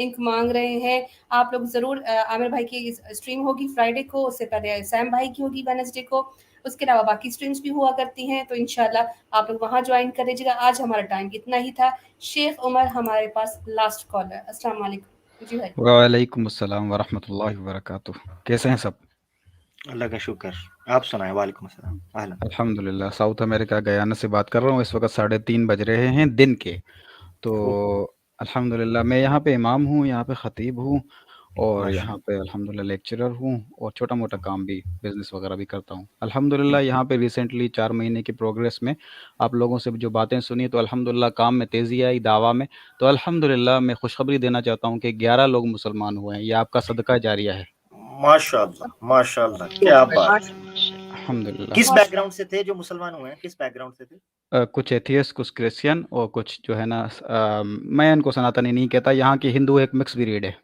Link मांग रहे हैं। आप लोग ज़रूर आमिर भाई की स्ट्रीम होगी फ्राइडे को, उससे पहले सैम भाई की होगी वेडनेसडे को, उसके अलावा बाकी स्ट्रीम्स भी हुआ करती हैं, तो इंशाल्लाह आप लोग वहाँ ज्वाइन कर लीजिएगा। आज हमारा टाइम इतना ही था। शेख उमर हमारे पास लास्ट कॉलर। अस्सलाम वालेकुम जी भाई। वालेकुम अस्सलाम वरहमतुल्लाहि वबरकातुह। कैसे हैं सब? अल्लाह का शुक्र। आप सुनाएं। वालेकुम अस्सलाम। अहलन। अल्हम्दुलिल्लाह। साउथ अमेरिका गयाना से बात कर रहा हूँ। इस वक्त 3:30 बज रहे हैं दिन के। तो ओहो। अल्हम्दुलिल्लाह मैं यहाँ पे इमाम हूँ, यहाँ पे ख़तीब हूँ और यहाँ माशाल्लाह। पे अल्हम्दुलिल्लाह लेक्चरर हूँ और छोटा-मोटा काम भी, बिज़नेस वगैरह भी करता हूँ। अल्हम्दुलिल्लाह यहाँ पे रिसेंटली 4 महीने की प्रोग्रेस में आप लोगों से जो बातें सुनी तो अल्हम्दुलिल्लाह काम में तेज़ी आई, दावा में। तो अल्हम्दुलिल्लाह मैं खुशखबरी देना चाहता हूँ कि 11 लोग मुसलमान हुए हैं। ये आपका सदका जारिया है। माशाल्लाह माशाल्लाह, तो क्या बात है। माशाल्लाह माशाल्लाह। अल्हम्दुलिल्लाह। किस बैकग्राउंड से थे जो मुसलमान हुए हैं? किस बैकग्राउंड से थे? कुछ एथियस्ट, कुछ क्रिश्चियन और कुछ जो है ना मैं इनको सनातनी नहीं कहता, यहाँ की हिंदू एक मिक्स ब्रीड है।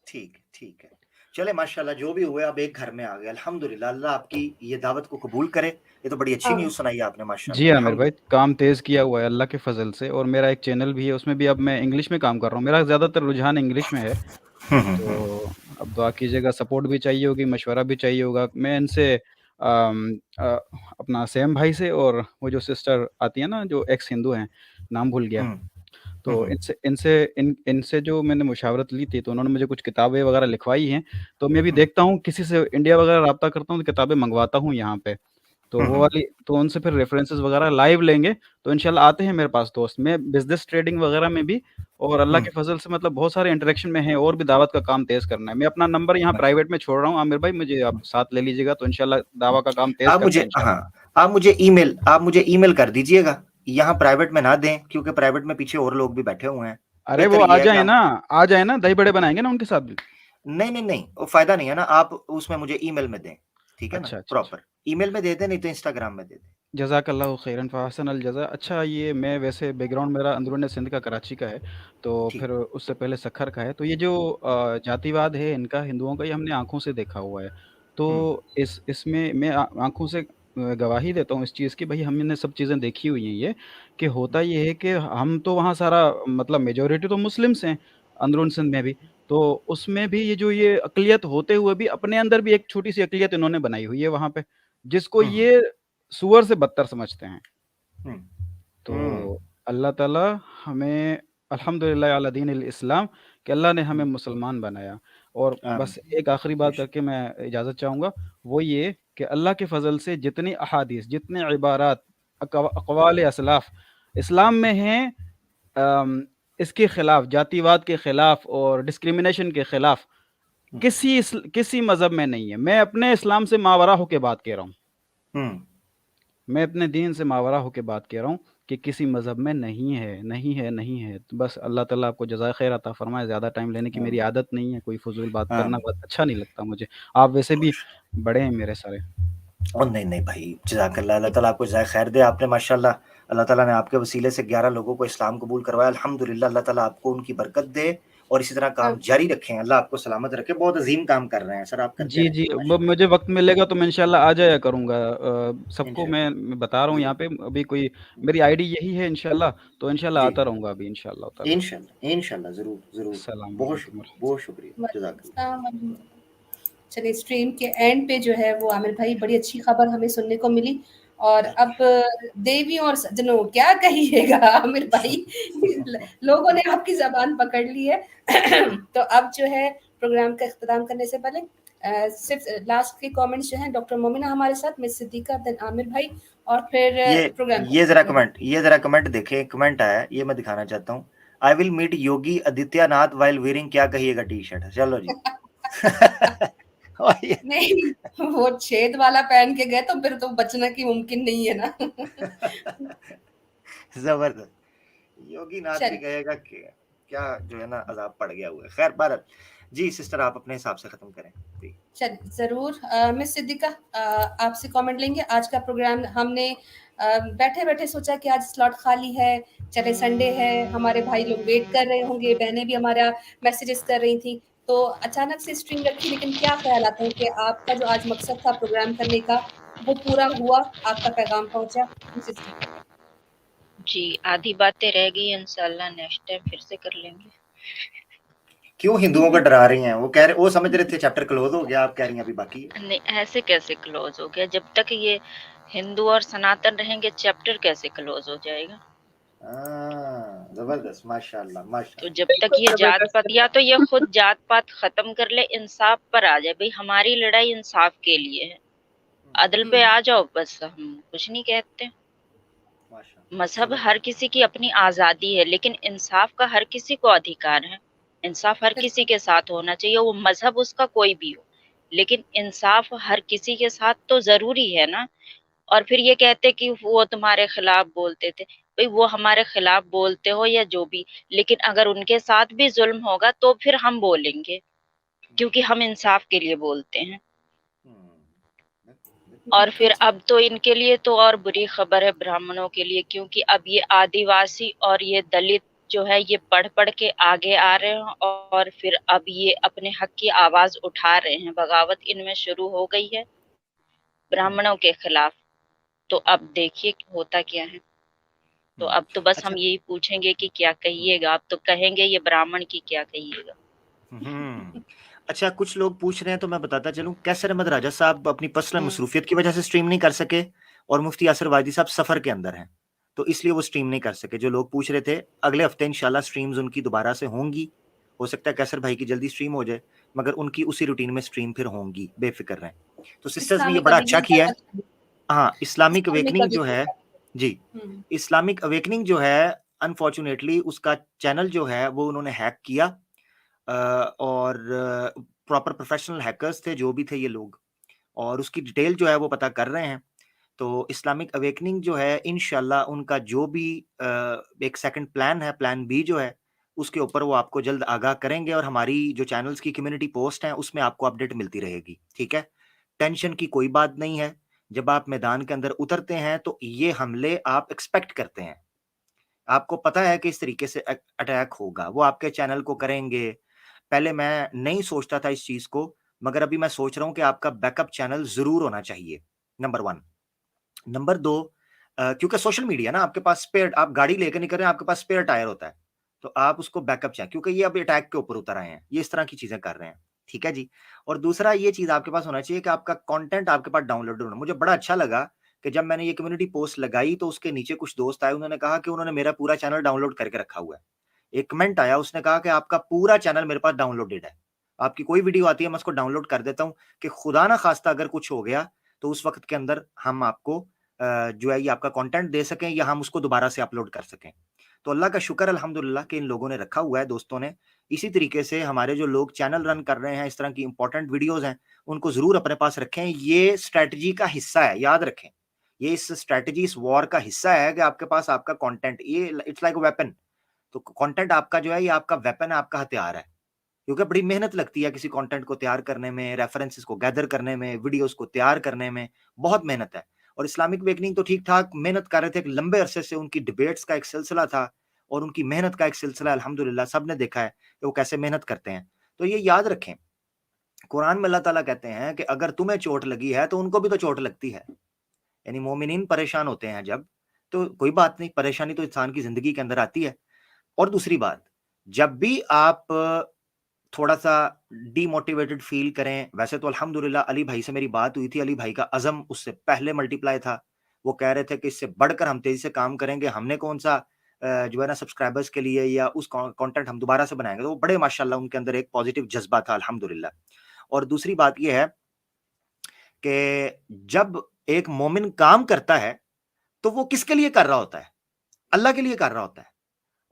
ठीक है, ठीक है। चले माशाल्लाह, जो भी हुए अब एक घर में आ गए। अल्हम्दुलिल्लाह, अल्लाह आपकी ये दावत को कबूल करे। ये तो बड़ी अच्छी हाँ, न्यूज़ सुनाई आपने जी माशाल्लाह, आमिर भाई, अल्हम्दुलिल्लाह। काम तेज़ किया हुआ है अल्लाह के फ़ज़ल से और मेरा एक चैनल भी है, उसमें भी अब मैं इंग्लिश में काम कर रहा हूँ। मेरा ज़्यादातर रुझान इंग्लिश में है। हम्म। तो अब दुआ कीजिएगा, सपोर्ट भी चाहिए होगी, मशवरा भी चाहिए होगा। मैं इनसे अपना सैम भाई से और वो जो सिस्टर आती है ना, जो एक्स हिंदू हैं, नाम भूल गया। हम्म। तो इनसे जो मैंने मुशावरत ली थी, तो उन्होंने मुझे कुछ किताबें वगैरह लिखवाई हैं। तो मैं भी हम्म। देखता हूँ, किसी से इंडिया वगैरह राब्ता करता हूँ, तो किताबें मँगवाता हूँ यहाँ पे। तो वो हम्म। वाली तो उनसे फिर रेफ़रेंसेस वगैरह लाइव लेंगे, तो इंशाल्लाह आते हैं मेरे पास दोस्त। मैं बिज़नेस ट्रेडिंग वगैरह में भी और अल्लाह के फ़ज़ल से मतलब बहुत सारे इंटरेक्शन में हैं और भी दावत का काम तेज़ करना है। मैं अपना नंबर यहाँ प्राइवेट में छोड़ रहा हूँ आमिर भाई, मुझे आप साथ ले लीजिएगा, तो इंशाल्लाह दावा का काम तेज़ आप करते मुझे हैं इंशाल्लाह। हाँ, आप मुझे ईमेल कर दीजिएगा। यहाँ प्राइवेट में ना दें, क्योंकि प्राइवेट में पीछे और लोग भी बैठे हुए हैं। अरे वो बेहतर ये है कि हम आ जाएँ ना, दही बड़े बनाएँगे ना उनके साथ भी। नहीं, नहीं, नहीं, वो फ़ायदा नहीं है ना, आप उसमें मुझे ईमेल में दें, ठीक है ना? अच्छा, अच्छा, अच्छा। प्रॉपर ईमेल में दे दें, नहीं तो इंस्टाग्राम में दे दें। जज़ाकल्लाहु खैरन फ़अहसनल जज़ा। अच्छा, ये मैं वैसे बैकग्राउंड मेरा अंदरूनी सिंध का, कराची का है, तो ठीक। फिर उससे पहले सक्खर का है। तो ये जो जातिवाद है इनका, हिंदुओं का, ये हमने आँखों से देखा हुआ है। तो हुँ, इसमें मैं आँखों से गवाही देता हूँ इस चीज़ की, भई हमने सब चीज़ें देखी हुई हैं ये, कि होता ये है कि हम तो वहाँ सारा मतलब मेजॉरिटी तो मुस्लिम्स हैं, अंदरून सिंध में भी। तो उसमें भी ये अक़लियत होते हुए भी अपने अंदर भी एक छोटी-सी अक़लियत इन्होंने बनाई हुई है वहाँ पे, जिसको हुँ, हुँ, ये सूअर से बदतर समझते हैं। हुँ, तो हुँ, अल्लाह ताला हमें अल्हम्दुलिल्लाह अला दीनिल इस्लाम, कि अल्लाह ने हमें हुँ, मुसलमान बनाया। और बस आमीन। एक आखिरी बात बेशक। करके मैं इजाज़त चाहूँगा, वो ये कि अल्लाह के फ़ज़ल से जितनी अहादीस, जितने इबारात, अक़वाल असलाफ़ इस्लाम में हैं, अम, इसके खिलाफ, जातिवाद के खिलाफ और डिस्क्रिमिनेशन के खिलाफ हुँ, किसी मज़हब में नहीं है। मैं अपने इस्लाम से मावरा होके बात कह रहा हूँ। हुँ, मैं अपने दीन से मावरा होके बात कह रहा हूँ कि किसी मज़हब में नहीं है, नहीं है, नहीं है। तो बस अल्लाह ताला आपको जज़ाए ख़ैर अता फ़रमाए। ज़्यादा टाइम लेने की मेरी आमीन, आदत नहीं है, कोई फ़ुज़ूल बात करना आमीन। बहुत अच्छा नहीं लगता मुझे। आप वैसे भी बड़े हैं मेरे सारे। और नहीं, नहीं भाई, जज़ाकल्लाह, अल्लाह ताला आपको जज़ाए खैर दे। आपने माशाल्लाह, अल्लाह ताला ने आपके वसीले से 11 लोगों को इस्लाम कबूल करवाया। अल्हम्दुलिल्लाह, अल्लाह ताला आपको उनकी बरकत दे और इसी तरह काम जारी रखें। अल्लाह आपको सलामत रखे। बहुत अज़ीम काम कर रहे हैं सर, आप करते जी, रहें जी। ब माशाल्लाह। मुझे वक़्त मिलेगा तो मैं इंशाल्लाह आ जाया करूँगा। सबको इंशाअल्लाह, मैं बता रहा हूँ यहाँ ज़रूर। पे, अभी कोई मेरी आईडी यही है इंशाल्लाह, तो इंशाल्लाह जी, आता रहूँगा अभी इंशाअल्लाह ताला। इंशाअल्लाह, इंशाअल्लाह, ज़रूर, ज़रूर। अस्सलाम बहुत वालेकुम शुक्रिया, वरहमतुल्लाह। बहुत शुक्रिया। जज़ाकल्लाह। चलिए स्ट्रीम के एंड पे जो है वो आमिर भाई बड़ी अच्छी खबर हमें सुनने को मिली। और अब देवियों और सज्जनों क्या कहिएगा आमिर भाई, लोगों ने आपकी ज़बान पकड़ ली है। तो अब जो है प्रोग्राम का इख्तिताम करने से पहले सिर्फ लास्ट के कमेंट्स जो हैं, डॉक्टर मोमिना हमारे साथ, मिस सिद्दीका, देन आमिर भाई, और फिर ये प्रोग्राम ये ज़रा खत्म। कमेंट ये ज़रा कमेंट देखें, कमेंट आया है, ये मैं दिखाना चाहता हूँ। I will meet Yogi Adityanath while wearing, क्या कहिएगा टी-शर्ट। चलो जी। और ये नहीं, वो छेद वाला पहन के गए तो फिर तो बचना की मुमकिन नहीं है ना। ज़बरदस्त। योगी नाथ भी चल कहेगा कि क्या जो है ना अज़ाब पड़ गया हुआ है। खैर बहरहाल, जी सिस्टर आप अपने हिसाब से ख़त्म करें। जी। चल ज़रूर। मिस सिद्दीका, आपसे कमेंट लेंगे। आज का प्रोग्राम हमने बैठे-बैठे सोचा कि आज स्लॉट खाली है, चले संडे है, हमारे भाई लोग वेट कर रहे होंगे, बहनें भी हमारा मैसेजेस कर रही थी, तो अचानक से स्ट्रीम रखी। लेकिन क्या ख़्यालात हैं कि आपका जो आज मकसद था प्रोग्राम करने का, वो पूरा हुआ, आपका पैगाम पहुँचा? Miss Siddiqa. जी, आधी बातें रह गई, इंशाल्लाह नेक्स्ट टाइम फिर से कर लेंगे। क्यों हिंदुओं को डरा रही हैं? वो समझ रहे थे चैप्टर क्लोज हो गया, आप कह रही हैं अभी बाकी है। नहीं, ऐसे कैसे क्लोज हो गया? जब तक ये हिंदू और सनातन रहेंगे चैप्टर कैसे क्लोज हो जाएगा? जबरदस्त, माशाल्लाह तो माशाल्लाह। जब तक ये जात पात, या तो ये खुद जात पात खत्म कर ले, इंसाफ पर आ जाए। भाई हमारी लड़ाई इंसाफ के लिए है, अदल पे आ जाओ, बस हम कुछ नहीं कहते। माशाल्लाह। मजहब हर किसी की अपनी आजादी है, लेकिन इंसाफ का हर किसी को अधिकार है। इंसाफ हर किसी के साथ होना चाहिए, वो मजहब उसका कोई भी हो, लेकिन इंसाफ हर किसी के साथ तो जरूरी है ना। और फिर ये कहते कि वो तुम्हारे खिलाफ बोलते थे। भाई वो हमारे खिलाफ बोलते हो या जो भी, लेकिन अगर उनके साथ भी जुल्म होगा तो फिर हम बोलेंगे, क्योंकि हम इंसाफ के लिए बोलते हैं। और फिर अब तो इनके लिए तो और बुरी खबर है ब्राह्मणों के लिए, क्योंकि अब ये आदिवासी और ये दलित जो है ये पढ़ पढ़ के आगे आ रहे हैं, और फिर अब ये अपने हक की आवाज उठा रहे हैं। बगावत इनमें शुरू हो गई है ब्राह्मणों के खिलाफ। तो अब देखिए होता क्या है। तो अब तो बस हम यही पूछेंगे कि क्या कहिएगा। अब तो कहेंगे ये ब्राह्मण की क्या कहिएगा। अच्छा, कुछ लोग पूछ रहे हैं तो मैं बताता चलूं, कैसर अहमद राजा साहब अपनी पर्सनल मसरूफियत की वजह से स्ट्रीम नहीं कर सके, और मुफ्ती यासिर वादी साहब सफर के अंदर हैं, तो इसलिए वो स्ट्रीम नहीं कर सके। जो लोग पूछ रहे थे, अगले हफ्ते इंशाल्लाह स्ट्रीम्स उनकी दोबारा से होंगी। हो सकता है कैसर भाई की जल्दी स्ट्रीम हो जाए, मगर उनकी उसी रूटीन में स्ट्रीम फिर होंगी, बेफिक्र रहें। तो सिस्टर्स ने ये बड़ा अच्छा किया है। हाँ, इस्लामिक अवेकनिंग जो है जी, इस्लामिक अवेकनिंग जो है, अनफॉर्चुनेटली उसका चैनल जो है वो उन्होंने हैक किया, और प्रॉपर प्रोफेशनल हैकर्स थे जो भी थे ये लोग, और उसकी डिटेल जो है वो पता कर रहे हैं। तो इस्लामिक अवेकनिंग जो है इंशाल्लाह उनका जो भी एक सेकंड प्लान है, प्लान बी जो है, उसके ऊपर वो आपको जल्द आगाह करेंगे, और हमारी जो चैनल्स की कम्युनिटी पोस्ट है उसमें आपको अपडेट मिलती रहेगी। ठीक है, टेंशन की कोई बात नहीं है। जब आप मैदान के अंदर उतरते हैं तो ये हमले आप एक्सपेक्ट करते हैं, आपको पता है कि इस तरीके से अटैक होगा, वो आपके चैनल को करेंगे। पहले मैं नहीं सोचता था इस चीज को, मगर अभी मैं सोच रहा हूं कि आपका बैकअप चैनल जरूर होना चाहिए, नंबर 1। नंबर 2, क्योंकि सोशल मीडिया ना, आपके पास स्पेयर, आप गाड़ी लेकर नहीं कर रहे हैं, आपके पास स्पेयर टायर होता है, तो आप उसको बैकअप चाहिए, क्योंकि ये अभी अटैक के ऊपर उतर आए हैं, ये इस तरह की चीजें कर रहे हैं। ठीक है जी। और दूसरा ये चीज आपके पास होना चाहिए कि आपका कंटेंट आपके पास डाउनलोड होना। मुझे बड़ा अच्छा लगा कि जब मैंने ये कम्युनिटी पोस्ट लगाई तो उसके नीचे कुछ दोस्त आए, उन्होंने कहा कि उन्होंने मेरा पूरा चैनल डाउनलोड करके रखा हुआ है। एक कमेंट आया, उसने कहा कि आपका पूरा चैनल मेरे पास डाउनलोडेड है, आपकी कोई वीडियो आती है मैं उसको डाउनलोड कर देता हूँ, कि खुदा ना खास्ता अगर कुछ हो गया तो उस वक्त के अंदर हम आपको जो है ये आपका कंटेंट दे सकें, या हम उसको दोबारा से अपलोड कर सकें। तो अल्लाह का शुक्र अल्हम्दुलिल्लाह कि इन लोगों ने रखा हुआ है, दोस्तों ने। इसी तरीके से हमारे जो लोग चैनल रन कर रहे हैं, इस तरह की इंपॉर्टेंट वीडियोस हैं, उनको जरूर अपने पास रखें। ये स्ट्रेटजी का हिस्सा है, याद रखें, ये इस स्ट्रेटजी, इस वॉर का हिस्सा है कि आपके पास आपका कंटेंट, ये इट्स लाइक अ वेपन। तो कंटेंट आपका जो है ये आपका वेपन है, आपका हथियार है, क्योंकि बड़ी मेहनत लगती है किसी कंटेंट को तैयार करने में, रेफरेंसेस को गैदर करने में, वीडियोस को तैयार करने में, बहुत मेहनत है। और इस्लामिक अवेकनिंग तो ठीक ठाक मेहनत कर रहे थे, एक लंबे अरसे से उनकी डिबेट्स का एक सिलसिला था, और उनकी मेहनत का एक सिलसिला, अल्हम्दुलिल्लाह सबने देखा है कि वो कैसे मेहनत करते हैं। तो ये याद रखें, कुरान में अल्लाह ताला कहते हैं कि अगर तुम्हें चोट लगी है तो उनको भी तो चोट लगती है, यानी मोमिनीन परेशान होते हैं जब, तो कोई बात नहीं, परेशानी तो इंसान की जिंदगी के अंदर आती है। और दूसरी बात, जब भी आप थोड़ा-सा डीमोटिवेटेड फ़ील करें, वैसे तो अल्हम्दुलिल्लाह अली भाई से मेरी बात हुई थी, अली भाई का अज़्म उससे पहले मल्टीप्लाई था। वो कह रहे थे कि इससे बढ़कर हम तेज़ी से काम करेंगे, हमने कौन-सा जो है ना सब्सक्राइबर्स के लिए या उस कंटेंट हम दोबारा से बनाएँगे। तो वो बड़े माशाल्लाह उनके अंदर एक पॉजिटिव जज़्बा था अल्हम्दुलिल्लाह। और दूसरी बात ये है कि जब एक मोमिन काम करता है, तो वो किसके लिए कर रहा होता है? अल्लाह के लिए कर रहा होता है।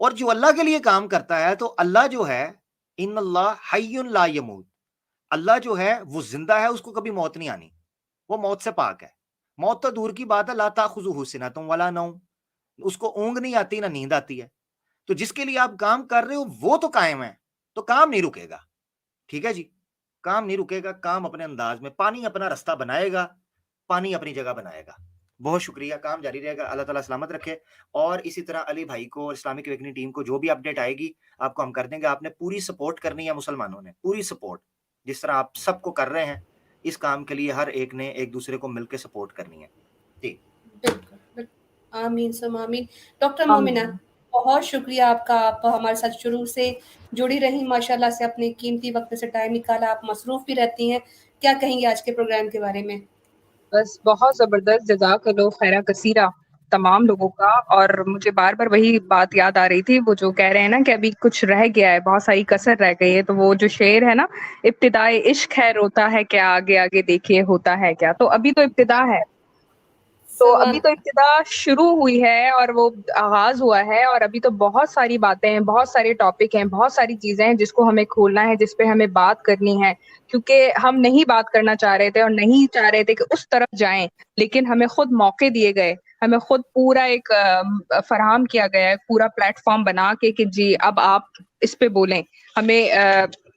और जो अल्लाह के लिए काम करता है, तो अल्लाह जो है, इन्नल्लाह हय्युन ला यमूत, अल्लाह जो है वो जिंदा है, उसको कभी मौत नहीं आनी, वो मौत से पाक है। मौत तो दूर की बात है, ला ताखुजुहु सिनतुन वला नौम, उसको ऊँग नहीं आती ना नींद आती है। तो जिसके लिए आप काम कर रहे हो वो तो कायम है, तो काम नहीं रुकेगा। ठीक है जी, काम नहीं रुकेगा, काम अपने अंदाज में, पानी अपना रास्ता बनाएगा, पानी अपनी जगह बनाएगा। बहुत शुक्रिया, काम जारी रहेगा, अल्लाह ताला सलामत रखे। और इसी तरह अली भाई को और इस्लामिक अवेकनिंग टीम को जो भी अपडेट आएगी, आपको हम कर देंगे। आपने पूरी सपोर्ट करनी है, मुसलमानों ने पूरी सपोर्ट, जिस तरह आप सबको कर रहे हैं, इस काम के लिए हर एक ने एक दूसरे को मिलकर सपोर्ट करनी है। जी। बिल्कुल, आमीन सुम आमीन। डॉक्टर मोमिना, बहुत शुक्रिया आपका, आप हमारे साथ शुरू से जुड़ी रहीं, माशाल्लाह से अपने कीमती वक़्त से टाइम निकाला, आप मसरूफ़ भी रहती हैं। क्या कहेंगी आज के प्रोग्राम के बारे में? बस बहुत ज़बरदस्त, जज़ाकल्लाहु खैरा कसीरा तमाम लोगों का। और मुझे बार-बार वही बात याद आ रही थी, वो जो कह रहे हैं ना कि अभी कुछ रह गया है, बहुत सारी कसर रह गई है, तो वो जो शेर है ना, इब्तिदाए इश्क है रोता है क्या, आगे-आगे देखिए होता है क्या। तो अभी तो इब्तिदा है। तो अभी तो इब्तिदा शुरू हुई है और वो आगाज़ हुआ है, और अभी तो बहुत सारी बातें हैं, बहुत सारे टॉपिक हैं, बहुत सारी चीज़ें हैं जिसको हमें खोलना है, जिस पे हमें बात करनी है। क्योंकि हम नहीं बात करना चाह रहे थे और नहीं चाह रहे थे कि उस तरफ जाएँ, लेकिन हमें खुद मौके दिए गए। हमें खुद पूरा एक फराहम किया गया है, पूरा प्लेटफ़ॉर्म बना के कि जी अब आप इस पे बोलें। हमें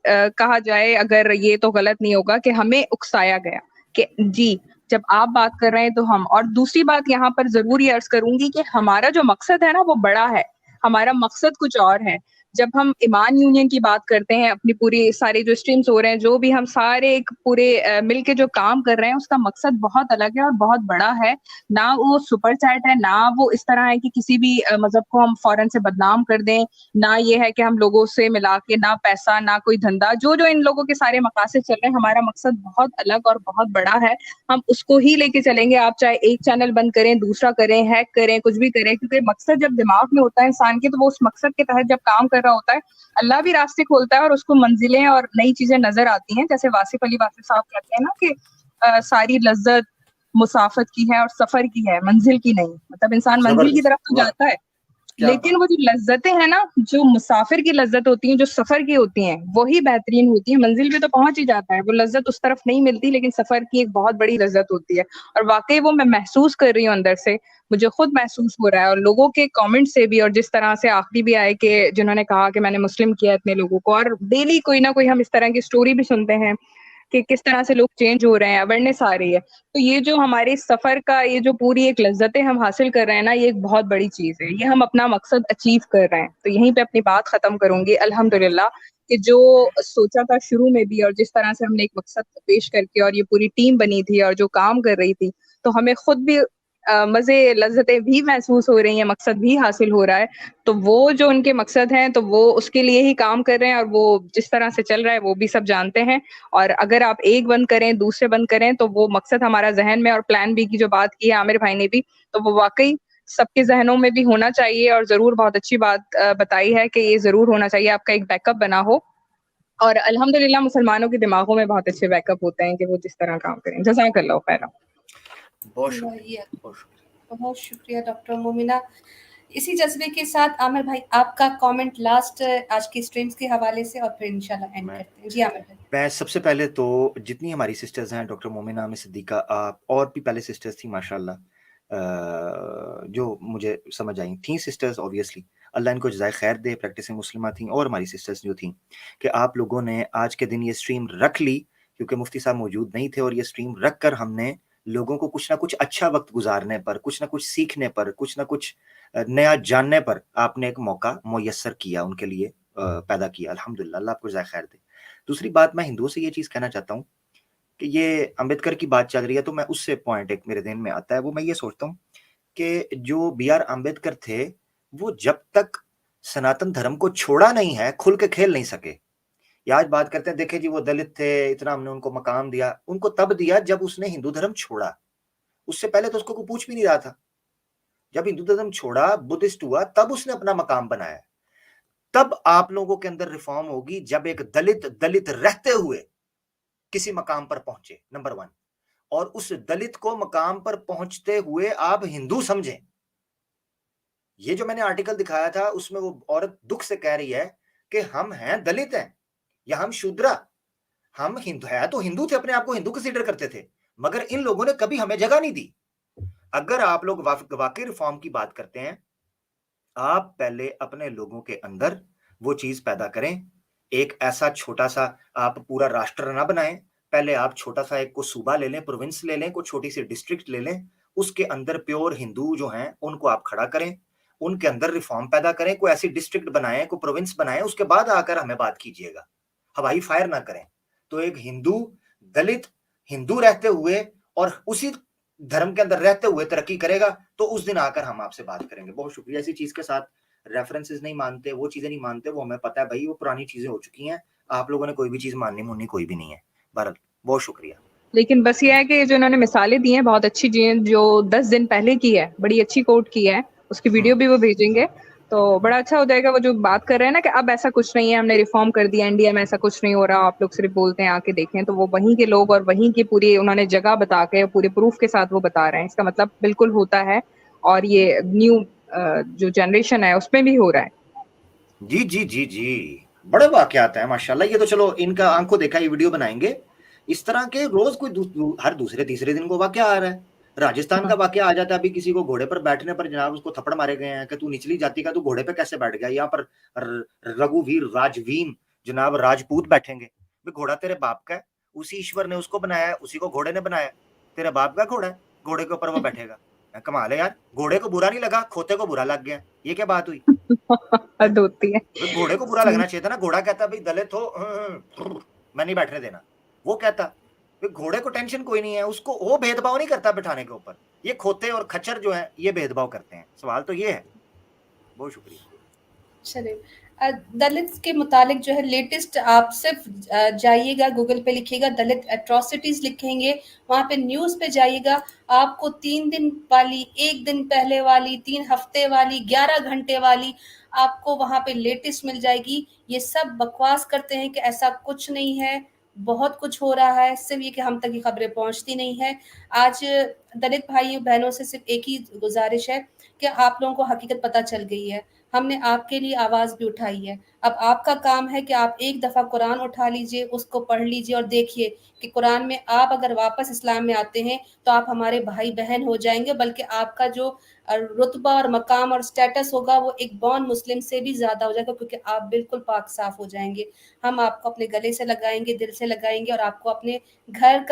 कहा जाए, अगर ये तो गलत नहीं होगा कि हमें उकसाया गया कि जी जब आप बात कर रहे हैं तो हम। और दूसरी बात यहाँ पर ज़रूर ये अर्ज़ करूँगी कि हमारा जो मकसद है ना वो बड़ा है, हमारा मकसद कुछ और है। जब हम ईमान यूनियन की बात करते हैं, अपनी पूरी सारे जो स्ट्रीम्स हो रहे हैं, जो भी हम सारे एक पूरे मिल के जो काम कर रहे हैं, उसका मकसद बहुत अलग है और बहुत बड़ा है। ना वो सुपर चैट है, ना वो इस तरह है कि किसी भी मज़हब को हम फ़ौरन से बदनाम कर दें, ना ये है कि हम लोगों से मिला के, ना पैसा, ना कोई धंधा। जो-जो इन लोगों के सारे मकासद चल रहे हैं, हमारा मकसद बहुत अलग और बहुत बड़ा है। हम उसको ही लेके चलेंगे। आप चाहे एक चैनल बंद करें, दूसरा करें, हैक करें, कुछ भी करें, क्योंकि मकसद जब दिमाग में होता है इंसान के, तो वो उस मकसद के तहत जब काम कर रहा होता है, अल्लाह भी रास्ते खोलता है और उसको मंजिलें और नई चीजें नजर आती हैं। जैसे वासिफ अली वासिफ साहब कहते हैं ना कि सारी लज्जत मुसाफत की है और सफर की है, मंजिल की नहीं। मतलब इंसान मंजिल की तरफ तो वाह, जाता है, क्या लेकिन वो जो लज्जतें हैं ना, जो मुसाफिर की लज्जत होती हैं, जो सफर की होती हैं, वही बेहतरीन होती है। मंजिल पे तो पहुंच ही जाता है, वो लज्जत उस तरफ नहीं मिलती, लेकिन सफर की एक बहुत बड़ी लज्जत होती है। और वाकई वो मैं महसूस कर रही हूँ अंदर से, मुझे खुद महसूस हो रहा है। और लोगों के कमेंट से भी, और जिस तरह से आखिरी भी आए कि जिन्होंने कहा कि मैंने मुस्लिम किया इतने लोगों को, और डेली कोई ना कोई हम इस तरह की स्टोरी भी सुनते हैं कि किस तरह से लोग चेंज हो रहे हैं, अवेयरनेस आ रही है। तो ये जो हमारे सफर का, ये जो पूरी एक लज्जतें हम हासिल कर रहे हैं ना, ये एक बहुत बड़ी चीज है। ये हम अपना मकसद अचीव कर रहे हैं। तो यहीं पे अपनी बात खत्म करूंगी। अल्हम्दुलिल्लाह कि जो सोचा था शुरू में भी, और जिस तरह से हमने एक मकसद पेश करके और ये पूरी टीम बनी थी और जो काम कर रही थी, तो हमें खुद भी मजे लज्जतें भी महसूस हो रही हैं, मकसद भी हासिल हो रहा है। तो वो जो उनके मकसद हैं, तो वो उसके लिए ही काम कर रहे हैं, और वो जिस तरह से चल रहा है वो भी सब जानते हैं। और अगर आप एक बंद करें, दूसरे बंद करें, तो वो मकसद हमारा ज़हन में, और प्लान बी की जो बात की है आमिर भाई ने भी, तो वो वाक़ई सबके ज़हनों में भी होना चाहिए। और ज़रूर बहुत अच्छी बात बताई है कि ये ज़रूर होना चाहिए, आपका एक बैकअप बना हो। और अल्हम्दुलिल्लाह मुसलमानों के दिमागों में बहुत अच्छे बैकअप होते हैं कि वो जिस तरह काम करें। जज़ाकल्लाहु खैरा। बहुत शुक्रिया, बहुत शुक्रिया। बहुत शुक्रिया डॉक्टर मोमिना। इसी जज़्बे के साथ आमिर भाई, आपका कमेंट लास्ट आज की स्ट्रीम्स के हवाले से, और फिर इंशाल्लाह एंड करते हैं। जी आमिर भाई। मैं सबसे पहले तो जितनी हमारी सिस्टर्स हैं, डॉक्टर मोमिना, मिस सिद्दीका, आप और भी पहले सिस्टर्स थी माशाल्लाह, जो मुझे समझ आई थी सिस्टर्स, ऑब्वियसली अल्लाह इनको जज़ाए खैर दे, प्रैक्टिसिंग मुस्लिमा थी, और हमारी सिस्टर्स जो थी, कि आप लोगों ने आज के दिन ये स्ट्रीम रख ली, क्योंकि मुफ्ती साहब मौजूद नहीं थे, और ये स्ट्रीम रख कर हमने लोगों को कुछ ना कुछ अच्छा वक्त गुजारने पर, कुछ ना कुछ सीखने पर, कुछ ना कुछ नया जानने पर आपने एक मौका मुयस्सर किया, उनके लिए पैदा किया। अल्हम्दुलिल्लाह, अल्लाह आपको जज़ाए खैर दे। दूसरी बात, मैं हिंदुओं से ये चीज़ कहना चाहता हूँ कि ये अम्बेडकर की बात चल रही है, तो मैं उससे पॉइंट एक मेरे ज़हन में आता है, वो मैं ये सोचता हूँ कि जो बी.आर. अम्बेडकर थे, वो जब तक सनातन धर्म को छोड़ा नहीं है, खुल के खेल नहीं सके। ये आज बात करते हैं, देखें जी वो दलित थे, इतना हमने उनको मकाम दिया, उनको तब दिया जब उसने हिंदू धर्म छोड़ा। उससे पहले तो उसको कोई पूछ भी नहीं रहा था। जब हिंदू धर्म छोड़ा, बुद्धिस्ट हुआ, तब उसने अपना मकाम बनाया। तब आप लोगों के अंदर रिफॉर्म होगी, जब एक दलित रहते हुए किसी मकाम पर पहुंचे, नंबर 1, और उस दलित को मकाम पर पहुंचते हुए आप हिंदू समझें। ये जो मैंने आर्टिकल दिखाया था, उसमें वो औरत दुख से कह रही है कि हम हैं दलित हैं, या हम शूद्रा, हम हिंदू है, तो हिंदू थे, अपने आप को हिंदू कंसीडर करते थे, मगर इन लोगों ने कभी हमें जगह नहीं दी। अगर आप लोग वाकई रिफॉर्म की बात करते हैं, आप पहले अपने लोगों के अंदर वो चीज पैदा करें। एक ऐसा छोटा सा आप पूरा राष्ट्र ना बनाएं, पहले आप छोटा सा एक को सूबा ले लें, प्रोविंस ले लें, कोई छोटी सी डिस्ट्रिक्ट ले लें, उसके अंदर प्योर हिंदू जो हैं उनको आप खड़ा करें, उनके अंदर रिफॉर्म पैदा करें, कोई ऐसी डिस्ट्रिक्ट बनाएं, कोई प्रोविंस बनाएं, उसके बाद आकर हमें बात कीजिएगा, हवाई फायर ना करें। तो एक हिंदू दलित हिंदू रहते हुए और उसी धर्म के अंदर रहते हुए तरक्की करेगा, तो उस दिन आकर हम आपसे बात करेंगे। बहुत शुक्रिया। इसी चीज के साथ रेफरेंसेस नहीं मानते, वो चीजें नहीं मानते, वो हमें पता है भाई, वो पुरानी चीजें हो चुकी हैं। आप लोगों ने कोई भी चीज माननी मुननी कोई भी नहीं है। बहरहाल बहुत शुक्रिया। लेकिन बस ये है कि जो इन्होंने मिसालें दी हैं बहुत अच्छी दी हैं, जो 10 दिन पहले की है, बड़ी अच्छी कोट की है, उसकी वीडियो भी वो भेजेंगे, तो बड़ा अच्छा हो जाएगा। वो जो बात कर रहे हैं ना कि अब ऐसा कुछ नहीं है, हमने रिफॉर्म कर दिया, इंडिया में ऐसा कुछ नहीं हो रहा, आप लोग सिर्फ बोलते हैं आके देखें, तो वो वहीं के लोग और वहीं की पूरी उन्होंने जगह बता के पूरे प्रूफ के साथ वो बता रहे हैं। इसका मतलब बिल्कुल होता है, और ये न्यू जो जनरेशन है उसमें भी हो रहा है। जी जी जी जी, बड़े वाकयात हैं माशाल्लाह। ये तो चलो इनका आंखों देखा ये वीडियो बनाएंगे। इस तरह के रोज कोई हर दूसरे तीसरे दिन को वाकया आ रहा है। राजस्थान का वाकया आ जाता है, अभी किसी को घोड़े पर बैठने पर जनाब उसको थप्पड़ मारे गए हैं कि तू निचली जाति का, तू घोड़े पे कैसे बैठ गया। यहाँ पर रघुवीर राजवीन जनाब राजपूत बैठेंगे। घोड़ा तेरे बाप का है, उसी ईश्वर ने उसको बनाया है, उसी को घोड़े ने बनाया। तेरे बाप का घोड़ा है, घोड़े के ऊपर वो बैठेगा। कमाल है यार, घोड़े को बुरा नहीं लगा, खोते को बुरा लग गया। ये क्या बात हुई? हद होती है। घोड़े को बुरा लगना चाहिए था ना। घोड़ा कहता भाई दलित हो, मैं नहीं बैठने देना। वो कहता घोड़े को टेंशन कोई नहीं है, उसको वो भेदभाव नहीं करता बिठाने के ऊपर। ये खोते और खच्चर जो है ये भेदभाव करते हैं। सवाल तो ये है। बहुत शुक्रिया। चलिए, दलित के मुतालिक जो है लेटेस्ट, आप सिर्फ जाइएगा गूगल पे, लिखिएगा दलित एट्रोसिटीज लिखेंगे, वहाँ पे न्यूज़ पे जाइएगा, आपको 3 दिन वाली, 1 दिन पहले वाली, 3 हफ्ते वाली, 11 घंटे वाली आपको वहाँ पे लेटेस्ट मिल जाएगी। ये सब बकवास करते हैं कि ऐसा कुछ नहीं है, बहुत कुछ हो रहा है, सिर्फ ये कि हम तक ये खबरें पहुँचती नहीं है। आज दलित भाइयों बहनों से सिर्फ एक ही गुजारिश है कि आप लोगों को हकीकत पता चल गई है, हमने आपके लिए आवाज़ भी उठाई है। अब आपका काम है कि आप एक दफ़ा कुरान उठा लीजिए, उसको पढ़ लीजिए और देखिए कि कुरान में आप अगर वापस इस्लाम में आते हैं तो आप हमारे भाई-बहन हो जाएँगे, बल्कि आपका जो रुतबा और मकाम और स्टेटस होगा वो एक बॉर्न मुस्लिम से भी ज़्यादा हो जाएगा, क्योंकि आप बिल्कुल पाक साफ़ हो जाएँगे। हम आपको अपने गले से लगाएँगे, दिल से लगाएँगे और आपको अपने घर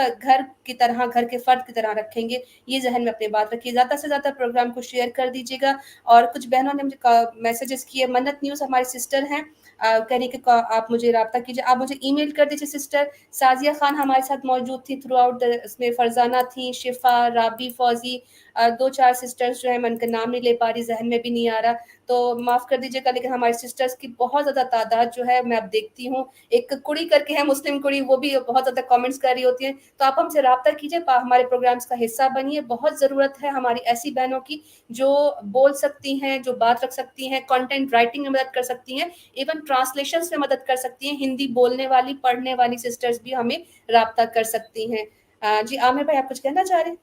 की तरह, घर के फ़र्द की तरह रखेंगे। ये ज़हन में अपनी बात रखिए। ज़्यादा से ज़्यादा प्रोग्राम को शेयर कर दीजिएगा। और कुछ बहनों ने मुझे मैसेजेस किए, मन्नत न्यूज़ हमारी सिस्टर हैं, कह रही कि आप मुझे राब्ता कीजिए, आप मुझे ईमेल कर दीजिए सिस्टर। साजिया खान हमारे साथ मौजूद थी थ्रू आउट इसमें, फरजाना थी, शिफा, राबी, फौजी, 2-4 सिस्टर्स जो हैं, मैं उनका नाम नहीं ले पा रही, ज़हन में भी नहीं आ रहा, तो माफ़ कर दीजिएगा। लेकिन हमारी सिस्टर्स की बहुत ज़्यादा तादाद जो है मैं अब देखती हूँ, एक कुड़ी करके है मुस्लिम कुड़ी, वो भी बहुत ज़्यादा कमेंट्स कर रही होती हैं। तो आप हमसे राब्ता कीजिए, हमारे प्रोग्राम्स का हिस्सा बनिए। बहुत ज़रूरत है हमारी ऐसी बहनों की जो बोल सकती हैं, जो बात रख सकती हैं, कंटेंट राइटिंग में मदद कर सकती हैं, इवन ट्रांसलेशंस में मदद कर सकती हैं। हिंदी बोलने वाली, पढ़ने वाली सिस्टर्स भी हमें राब्ता कर सकती हैं। जी आमिर भाई, आप कुछ कहना चाह रहे हैं?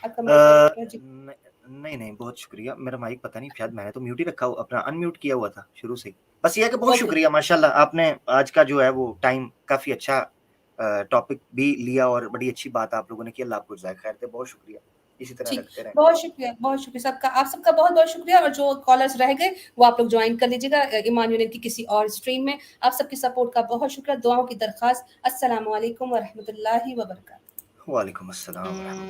आपका माइक जी। नहीं नहीं, बहुत शुक्रिया। मेरा माइक पता नहीं, शायद मैंने तो म्यूट ही रखा हुआ, अपना अनम्यूट किया हुआ था शुरू से ही। बस ये है कि बहुत शुक्रिया माशाल्लाह, आपने आज का जो है वो टाइम काफी अच्छा टॉपिक भी लिया और बड़ी अच्छी बात आप लोगों ने की। अल्लाह आपको जज़ाए खैर दे। बहुत शुक्रिया, इसी तरह रखते रहें। बहुत शुक्रिया सबका, आप सबका बहुत-बहुत शुक्रिया। और जो कॉलर्स रह गए वो आप लोग ज्वाइन कर लीजिएगा ईमान यूनियन की किसी और स्ट्रीम में। आप सबकी सपोर्ट का बहुत शुक्रिया, दुआओं की दरख्वास्त। अस्सलामु अलैकुम व रहमतुल्लाहि व बरकातहू। वालेकुम अस्सलाम।